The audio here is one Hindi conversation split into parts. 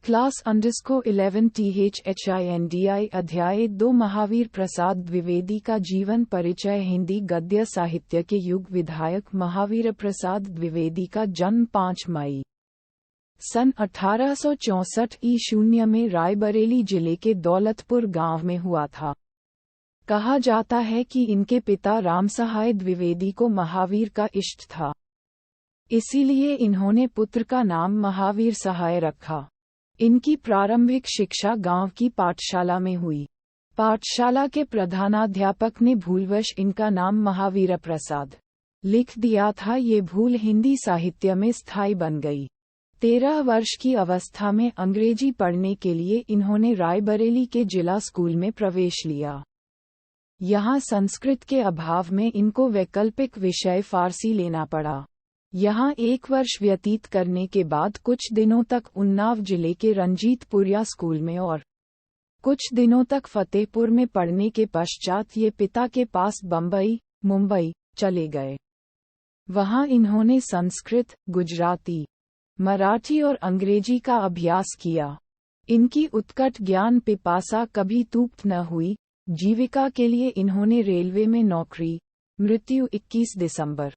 क्लास_11 THHINDI अध्याय 2 महावीर प्रसाद द्विवेदी का जीवन परिचय। हिंदी गद्य साहित्य के युग विधायक महावीर प्रसाद द्विवेदी का जन्म 5 मई सन 1864 ईशून्य में रायबरेली जिले के दौलतपुर गांव में हुआ था। कहा जाता है कि इनके पिता रामसहाय द्विवेदी को महावीर का इष्ट था, इसीलिए इन्होंने पुत्र का नाम महावीर सहाय रखा। इनकी प्रारंभिक शिक्षा गांव की पाठशाला में हुई। पाठशाला के प्रधानाध्यापक ने भूलवश इनका नाम महावीर प्रसाद लिख दिया था। ये भूल हिंदी साहित्य में स्थायी बन गई। 13 वर्ष की अवस्था में अंग्रेजी पढ़ने के लिए इन्होंने रायबरेली के जिला स्कूल में प्रवेश लिया। यहाँ संस्कृत के अभाव में इनको वैकल्पिक विषय फारसी लेना पड़ा। यहाँ 1 वर्ष व्यतीत करने के बाद कुछ दिनों तक उन्नाव जिले के रंजीतपुरिया स्कूल में और कुछ दिनों तक फतेहपुर में पढ़ने के पश्चात ये पिता के पास बम्बई, मुंबई चले गए। वहाँ इन्होंने संस्कृत, गुजराती, मराठी और अंग्रेजी का अभ्यास किया। इनकी उत्कट ज्ञान पिपासा कभी तृप्त न हुई। जीविका के लिए इन्होंने रेलवे में नौकरी। मृत्यु 21 दिसंबर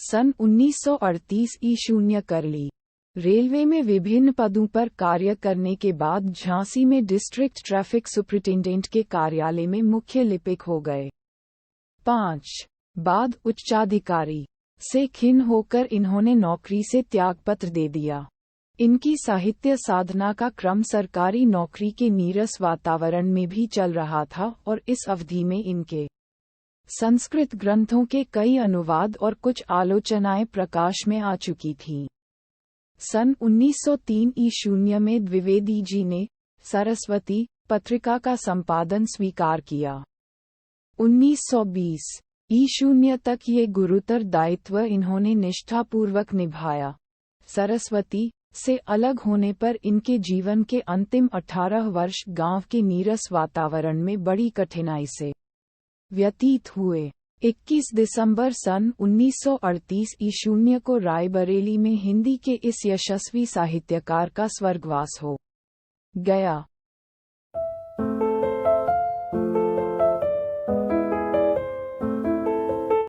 सन 1938 ईशून्य कर ली। रेलवे में विभिन्न पदों पर कार्य करने के बाद झांसी में डिस्ट्रिक्ट ट्रैफिक सुपरिटेंडेंट के कार्यालय में मुख्य लिपिक हो गए। 5 बाद उच्चाधिकारी से खिन्न होकर इन्होंने नौकरी से त्यागपत्र दे दिया। इनकी साहित्य साधना का क्रम सरकारी नौकरी के नीरस वातावरण में भी चल रहा था और इस अवधि में इनके संस्कृत ग्रंथों के कई अनुवाद और कुछ आलोचनाएं प्रकाश में आ चुकी थीं। सन 1903 ईशून्य में द्विवेदी जी ने सरस्वती पत्रिका का संपादन स्वीकार किया। 1920 ईशून्य तक ये गुरुतर दायित्व इन्होंने निष्ठापूर्वक निभाया। सरस्वती से अलग होने पर इनके जीवन के अंतिम 18 वर्ष गांव के नीरस वातावरण में बड़ी कठिनाई से व्यतीत हुए। 21 दिसंबर सन 1938 ईशून्य को रायबरेली में हिंदी के इस यशस्वी साहित्यकार का स्वर्गवास हो गया।